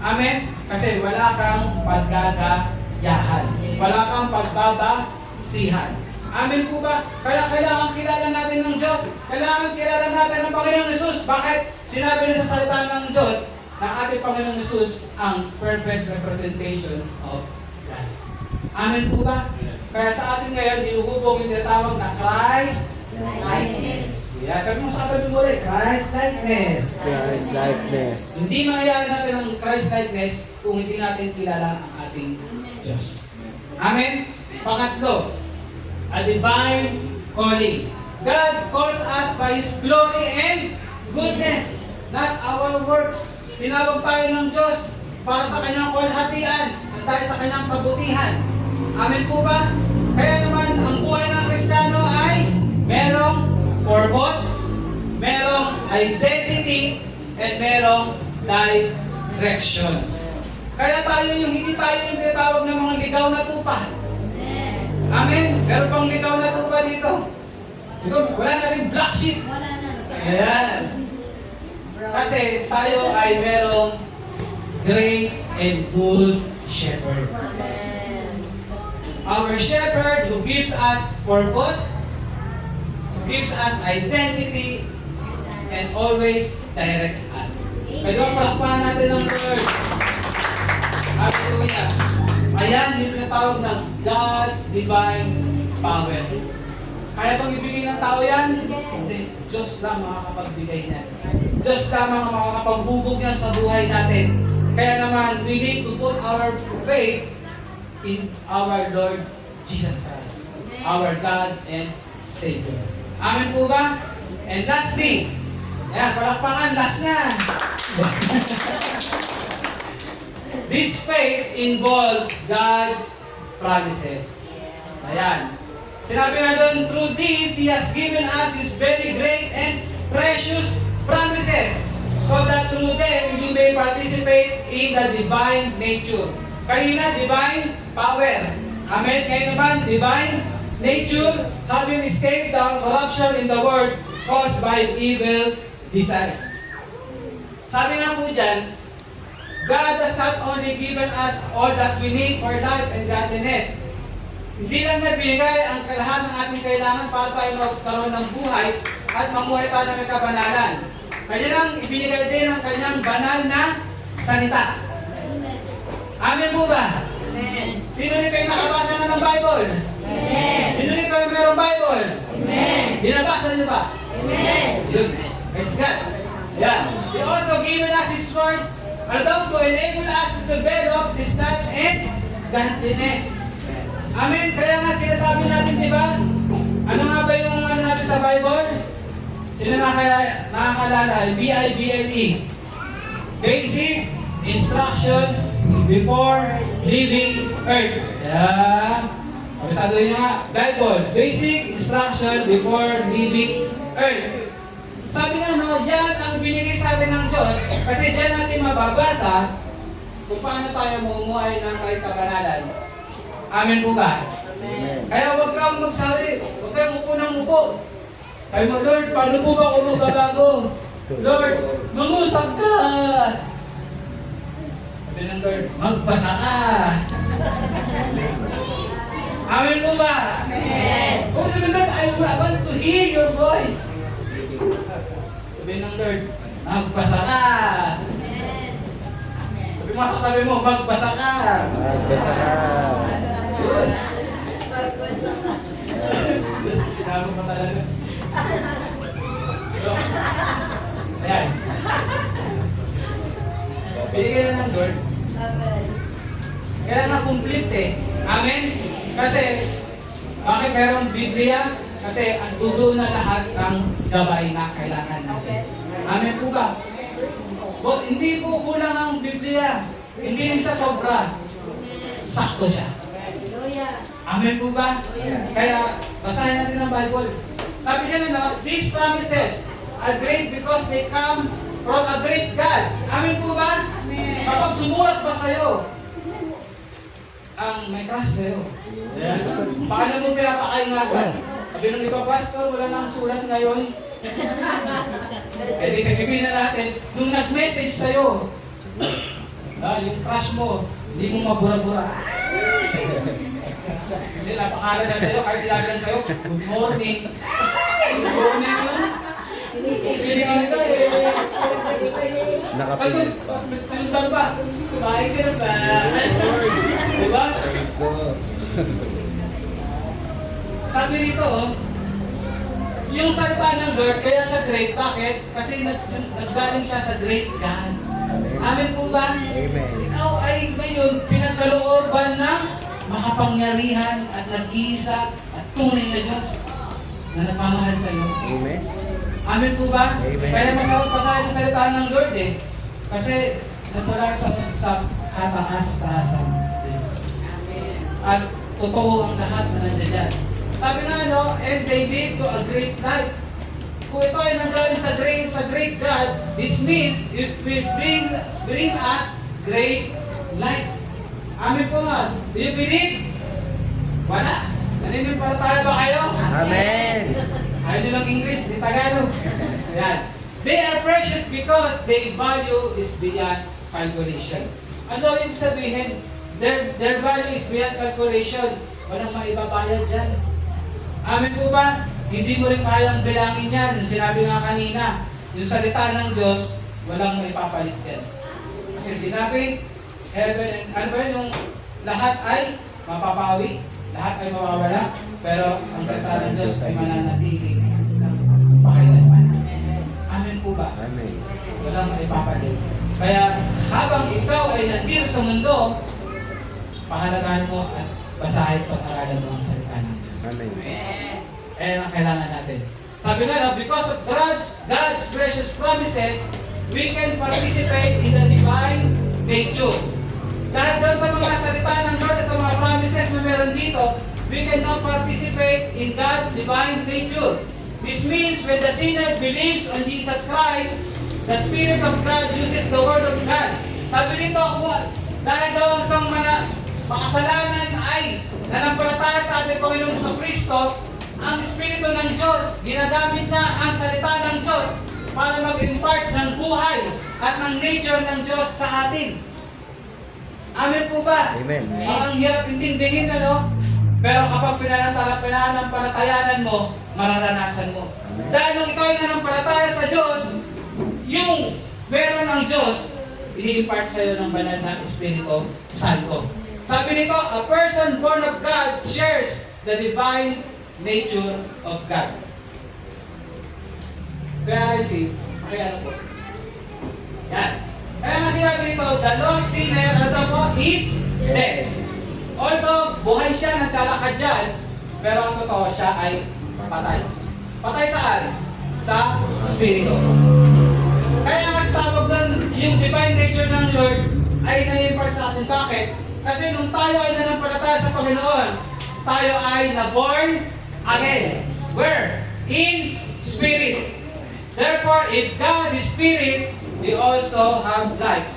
Amen? Kasi wala kang paggagayahan. Wala kang pagbabasihan. Amen po ba? Kaya kailangan kilala natin ng Diyos. Kailangan kilala natin ng Panginoong Jesus. Bakit? Sinabi na sa salita ng Diyos na ating Panginoong Jesus ang perfect representation of God. Amen po ba? Kaya sa atin ngayon, hinuhubog yung tinatawag na Christ likeness. Yeah, sabi mo sa atin mo ulit, Christ likeness. Christ likeness. Hindi mangyayari sa atin ang Christ likeness kung hindi natin kilala ang ating Diyos. Amen? Pangatlo, a divine calling. God calls us by His glory and goodness, not our works. Tinawag tayo ng Diyos para sa Kanyang kalhatian at tayo sa Kanyang kabutihan. Amen po ba? Kaya naman, ang buhay ng Kristiyano ay merong purpose, merong identity, and merong direction. Kaya tayo hindi tayo yung tinatawag ng mga ligaw na tupa. Amen? Meron pang ligaw na tupa dito. Siguro, wala na rin black sheep. Wala na. Ayan. Kasi tayo ay merong great and good shepherd. Amen. Our shepherd who gives us purpose, who gives us identity, and always directs us. Pwede ba palakpakan natin ng Lord? Hallelujah. Ayan yung tinatawag na God's divine power. Kaya bang ibigay ng tao yan? Hindi. Diyos lang makakapagbigay niyan. Diyos lamang ang makakapaghubog niyan sa buhay natin. Kaya naman, we need to put our faith in our Lord Jesus Christ, our God and Savior. Amen po ba? And lastly, ayan, palakpakan, last na. This faith involves God's promises. Ayan. Sinabi nga doon, through this, He has given us His very great and precious promises, so that through them, you may participate in the divine nature. Kanina, divine power. Amen? Ngayon naman, divine nature, having escaped the corruption in the world caused by evil desires. Sabi nga po dyan, God has not only given us all that we need for life and godliness. Hindi lang na binigay ang lahat ng ating kailangan para tayo magkaroon ng buhay at mamuhay tayo ng kabanalan. Kanya lang ibinigay din ang kanyang banal na salita. Amen po ba? Amen. Sino nito yung nakabasa na ng Bible? Amen. Sino nito yung mayroong Bible? Amen. Binabasa niyo ba? Amen. Yun. Praise God. Yeah. He also given us His word, to enable us to develop this life and godliness. Amen. Kaya nga sinasabi natin, di ba? Ano nga ba yung ano natin sa Bible? Sino nakakalala? BIBLE. Basic instructions before leaving earth. Yeah. Sabihin nyo nga, Bible. Basic instruction before leaving earth. Sabi nga, no, yan ang binigay sa atin ng Diyos kasi dyan natin mababasa kung paano tayo mamumuhay ng kahit kabanalan. Amen po ba? Amen. Kaya huwag kang magsabi, huwag kang upo ng upo. Kaya mo, Lord, paano po ba ako magbabago? Lord, mangusap ka! Sabi ng Lord, magbasa ka! Amen po ba? Amen. Kung sabi ng Lord, I want to hear your voice. Sabi ng Lord, magbasa ka! Amen. Sabi mo sa katabi mo, magbasa ka! Basta ka. Yun! Pagpasa ka. Sinabi mo talaga. So, ayan. Binigay na ng Lord. Amen. Kaya nga complete eh. Amen? Kasi, bakit mayroong Biblia? Kasi ang dugo na lahat ng gabay na kailangan natin. Amen po ba? Hindi po kulang ang Biblia. Hindi rin siya sobra. Sakto siya. Hallelujah. Amen po ba? Kaya, basahin natin ang Bible. Sabi niya na, these promises are great because they come from a great God. Amen po ba? Amen. Kapag sumulat pa sa'yo, ang may crush sa'yo. Yeah. Paano mo pinapakaingatan? Sabi ng iba, Pastor, wala nang sulat ngayon. Eh di sabihin na natin, nung nag-message sa'yo, yung crush mo, hindi mo mabura-bura. Hindi, napakalaga sa'yo, kahit sinabi lang sa'yo, good morning. Good morning lang. Pinigil ka eh. Kasi, Nakapili. tinundan pa, kumain ka na ba? Diba? Sabi rito, yung salita ng Lord, kaya siya great. Bakit? Kasi naggaling siya sa great God. Amen po ba? Amen. Ikaw ay ngayon pinagkalooban ng makapangyarihan at nag-iisa at tunay na Diyos na nagmamahal sa iyo. Amen. Amen po ba? Amen. Kaya masarap pasahin ang salita ng Lord eh. Kasi nagmula ito sa kataas-taasan Diyos. At totoo ang lahat na nandiyan. Sabi na and they lead to a great life. Kung ito ay nanggaling sa great God, this means it will bring us great life. Amen po nga. Do you believe? Wala. Naninimpalataya ba kayo? Amen. Ayaw nyo lang English, di Tagalog. Ayan. They are precious because their value is beyond calculation. Ano yung sabihin? Their value is beyond calculation. Walang maibabayad dyan. Amin po ba? Hindi mo rin kayang bilangin yan. Yung sinabi nga kanina, yung salita ng Diyos, walang maipapalit yan. Kasi sinabi, heaven and, ano ba yun, yung lahat ay mapapawi, lahat ay mawawala, pero ang salita ng Diyos ay mananatili ng pakailanman. Amin po ba? Amen. Walang maipapalit. Kaya habang ikaw ay nandito sa mundo, pahalagahan mo at basahin pag-aralan mo ang salita ng Diyos. Amen. Ayan ang kailangan natin. Sabi nga, no, because of God's precious promises, we can participate in the divine nature. Dahil doon sa mga salita ng Lord, sa mga promises na meron dito, we can now participate in God's divine nature. This means when the sinner believes on Jesus Christ, the Spirit of God uses the Word of God. Sabi dito, dahil daw ang isang makasalanan ay nanampalataya sa ating Panginoong Kristo, ang Espiritu ng Diyos, ginagamit niya ang salita ng Diyos para mag-impart ng buhay at ng nature ng Diyos sa atin. Amen po ba? Amen. Parang hirap intindihin, ano? Pero kapag pinanampalatayanan mo, mararanasan mo. Dahil nung ikaw ay nanampalataya sa Diyos, yung meron ng Diyos, ini-impart sa iyo ng banal na Espiritu Santo. Sabi nito, a person born of God shares the divine nature of God. Kaya see, ano po? Yan. Kaya nga sinabi nito, the lost sinner, ano po, is dead. Although, buhay siya, naglalakad dyan, pero ang totoo, siya ay patay. Patay saan? Sa Espiritu. Kaya nga tawag doon, yung divine nature ng Lord ay na-impart sa atin. Bakit? Kasi nung tayo ay nanampalataya sa Panginoon, tayo ay na-born again. Where? In Spirit. Therefore, if God is Spirit, we also have life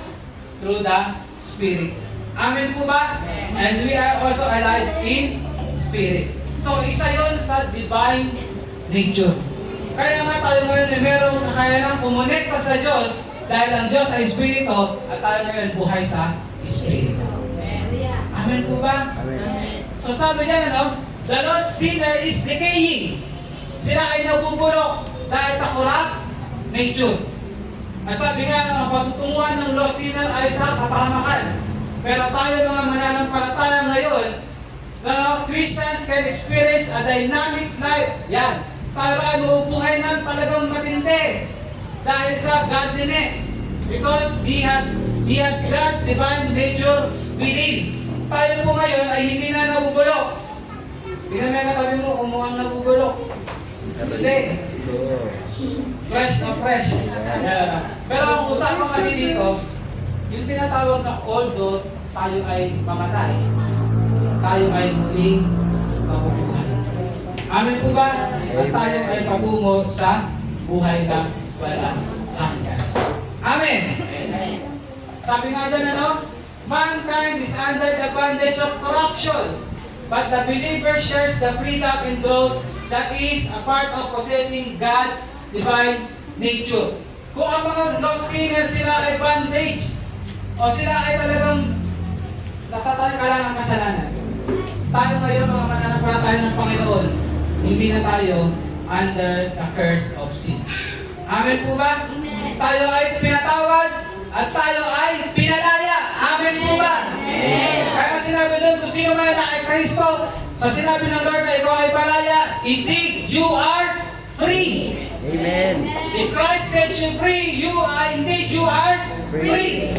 through the Spirit. Amen po ba? And we are also alive in Spirit. So, isa yon sa divine nature. Kaya nga tayo ngayon ay merong kakayanang kumonekta sa Diyos dahil ang Diyos ay Espiritu at tayo ngayon buhay sa Espiritu. Amen po ba? Amen. So sabi niya, ano? The lost sinner is decaying. Sila ay nabubulok dahil sa corrupt nature. At sabi nga, ang patutunguhan ng lost sinner ay sa kapahamakan. Pero tayo mga mananampalataya ngayon, Christians can experience a dynamic life. Yan. Tayo ay mabubuhay ng talagang matindi dahil sa godliness. Because He has God's divine nature within. Tayo po ngayon ay hindi na nabubulok. Tingnan mo yung katabi mo kung mukhang nabubulok. Hindi. Fresh na fresh. Pero ang usapan kasi dito, yung tinatawag na although tayo ay mamatay, tayo ay muling mabubuhay. Amen po ba? At tayo ay patungo sa buhay na walang hanggan. Amen! Sabi nga dyan, ano? Mankind is under the bondage of corruption, but the believer shares the freedom and growth that is a part of possessing God's divine nature. Kung ang mga lost sinners sila ay bondage, o sila ay talagang nasatan ka lang ng kasalanan, tayo ngayon mga mananampalataya ng Panginoon, hindi na tayo under the curse of sin. Amen po ba? Amen. Tayo ay pinatawad at tayo ay pinalaya. Amen po ba? Amen. Kaya sinabi doon, kung sino man na kay Kristo, sa sinabi ng Lord na ikaw ay palaya, indeed, you are free. Amen. If Christ sets you free, you are free.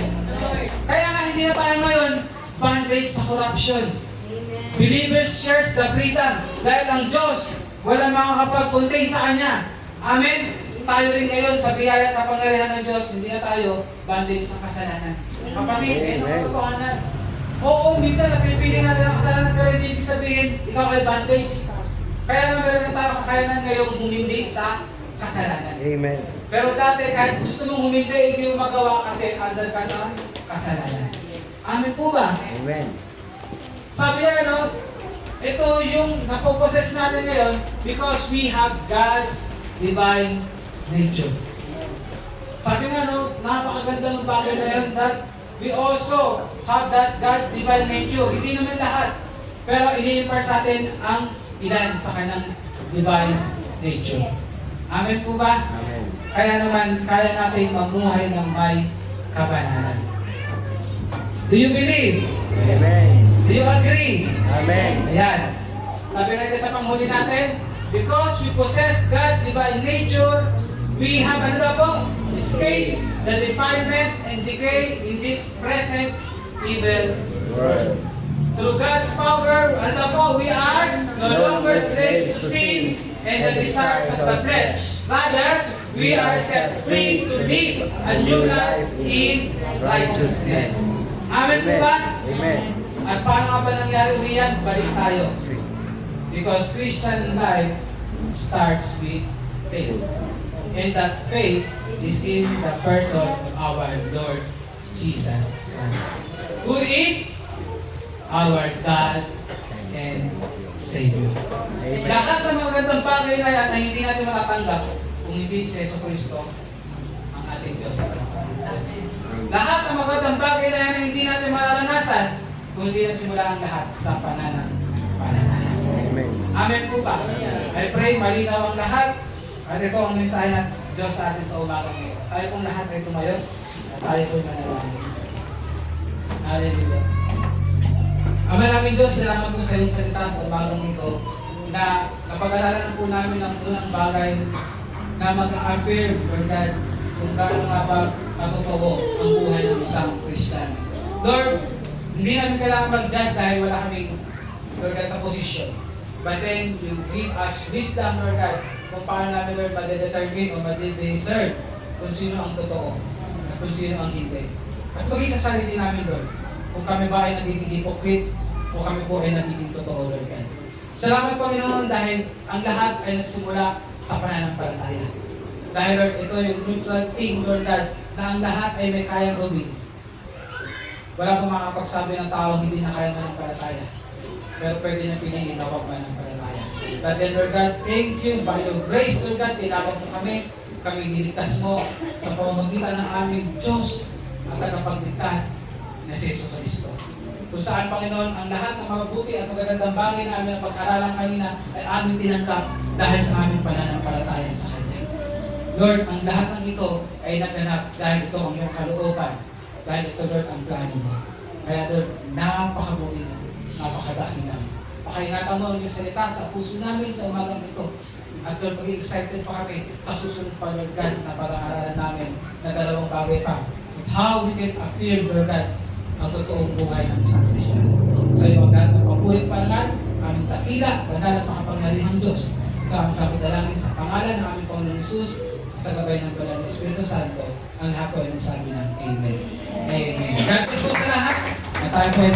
Kaya nga hindi na tayo ngayon bondage sa corruption. Amen. Believers shares the freedom dahil ang Diyos wala makakapag-contain sa Kanya. Amen? Tayo rin ngayon sa biyaya at kapangyarihan ng Diyos, hindi na tayo bondage sa kasalanan. Kapatid, ayun ang katotohanan. Oo, minsan napipili natin ang kasalanan pero hindi ibig sabihin ikaw ay bondage. Kaya na meron na tayo kakayanan ngayong humindi sa kasalanan. Amen. Pero dati kahit gusto mong humindi, hindi mo magawa kasi under ka sa kasalanan. Amen po ba? Amen. Sabi niya, ano? ito yung napoposes natin ngayon because we have God's divine nature. Sabi nga no, napakaganda ng bagay na yun that we also have that God's divine nature. Hindi naman lahat. Pero ini-impart sa atin ang ilan sa kanyang divine nature. Amen po ba? Amen. Kaya naman, kaya natin mamuhay ng may kabanalan. Do you believe? Amen. Do you agree? Amen. Ayan. Sabi natin sa panghuli natin, because we possess God's divine nature, we have ano na po? Escape the defilement and decay in this present evil world. Through God's power, ano na po? We are no longer slaves to sin and the desires of the flesh. Rather, we are set free to live a new life in righteousness. Amen po ba? Amen. At paano nga ba nangyari uliyan? Balik tayo. Because Christian life starts with faith. And that faith is in the person of our Lord Jesus Christ, who is our God and Savior. Amen. Lahat ng mga gandang bagay na yan ay hindi natin matatanggap kung hindi si Yesu Cristo ang ating Diyos at Panginoon. Lahat ng mga gandang bagay na yan ay hindi natin mararanasan kung hindi nagsimula ang lahat sa pananampalataya. Amen. Amen po ba? I pray malinaw ang lahat. At ito ang mensahe ng Diyos sa atin sa umagang ito. Tayo pong lahat ay tumayo at tayo po'y manalangin. Hallelujah. Ama namin Diyos, salamat po sa iyong salita sa umagang ito na napag-aralan po namin ang unang bagay na mag-affirm, Lord God, kung gaano nga ba katotoo ang buhay ng isang Kristiyano. Lord, hindi namin kailangan mag-judge dahil wala kaming, Lord God, sa posisyon. But then, you give us wisdom, Lord God, kung paano namin, Lord, made-determine o made-discern kung sino ang totoo at kung sino ang hindi. At maging sa sarili namin, Lord, kung kami ba ay nagiging hypocrite o kami po ay nagiging totoo, Lord God. Salamat, Panginoon, dahil ang lahat ay nagsimula sa pananampalataya. Dahil, Lord, ito yung neutral thing, Lord God, na ang lahat ay may kayang gawin. Wala pong makapagsabi ng tao hindi na kaya manampalataya. Pero pwede na piliin na huwag manampalataya. But then, Lord God, thank you by your grace, Lord God, tinawag mo kami niligtas mo sa pamamagitan ng aming Diyos at tagapagligtas na si Yesu Cristo. Kung saan, Panginoon, ang lahat ng mabuti at magagandang bagay na aming napag-aralan kanina ay aming tinanggap dahil sa aming pananampalataya sa Kanya. Lord, ang lahat ng ito ay naganap dahil ito ang iyong kalooban. Dahil ito, Lord, ang plano mo. Kaya, Lord, napakabuti mo, napakadakilang. Pakaingatan mo ang iyong salita sa puso namin sa umagang ito. At Lord, maging excited pa kami sa susunod pa, Lord God, na pag-aaralan namin na dalawang bagay pa. Of how we can affirm, Lord God, ang totoong buhay ng isang Kristiyano. Sa iyo, ang lahat ng papurit parangal, aming takila, banal at makapangyarihang Diyos. Ito ang sabi dalangin sa pangalan ng aming Panginoong Hesus, sa gabay ng Banal na Espiritu Santo, ang lahat po ay nagsabi ng Amen. Amen. God bless po sa lahat, at tayo po ay